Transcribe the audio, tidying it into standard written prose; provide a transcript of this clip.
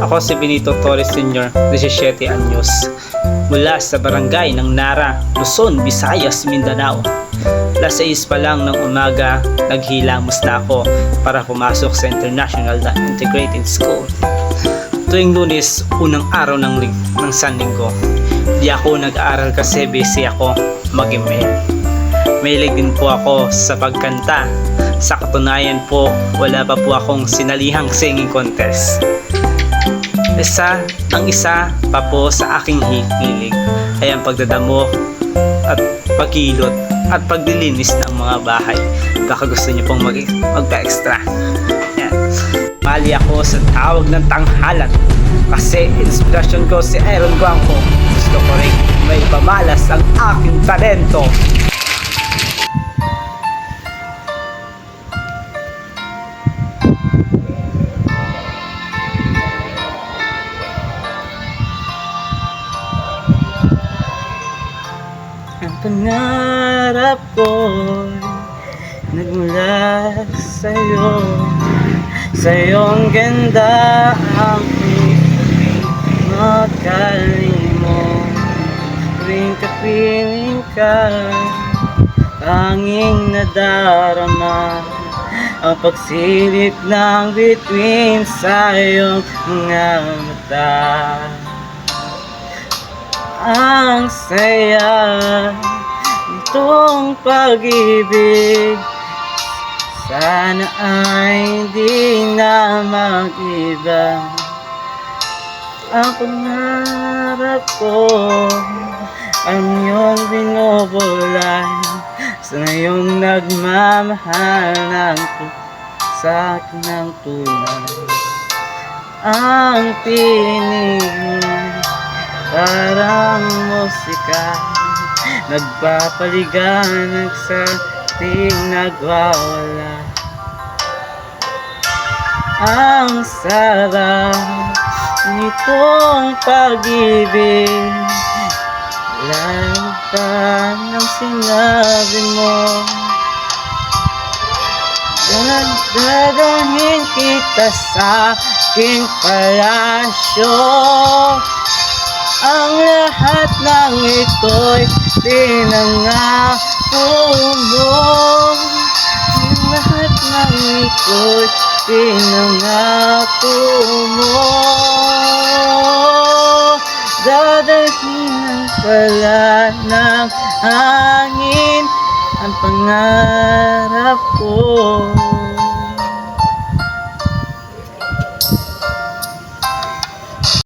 Ako si Benito Torres Sr., 17 anyos, mula sa barangay ng Nara, Luzon, Visayas, Mindanao. Alas 6 pa lang ng umaga, naghilamos na ako para pumasok sa International na Integrated School. Tuwing Lunes, unang araw ng Sanlinggo, di ako nag-aaral kasi busy ako mag-email. Mahilig din po ako sa pagkanta. Sa katunayan po, wala pa po akong sinalihang singing contest. Isa pa po sa aking hilig ay ang pagdadamo at pagkilot at paglilinis ng mga bahay. Baka gusto niyo pong magpa-extra. Yan. Mali ako sa tawag ng tanghalan kasi inspirasyon ko si Aaron Guangco. Gusto ko rin may pamalas ang aking talento. Ang pangarap ko'y nagmula sa'yo. Sa iyong ganda ang piling makalimot. Tuwing kapiling ka, tanging nadarama ang pagsilip ng bituin sa iyong mga mata. Ang saya nitong pag-ibig, sana ay di na mag-iba. Ang pangarap ko ang iyong binubulay, sana iyong nagmamahal ng sa akin ng tunay. Ang tinig parang musika, nagpapaliganag sa ating nagwawala. Ang sarap nitong pag-ibig, lalo pa ng sinabi mo. Dadalhin kita sa aking palasyo. Ang lahat ng ito'y pinangako mo. Ang lahat ng ito'y pinangako mo. Dadalhin pala ng hangin ang pangarap ko.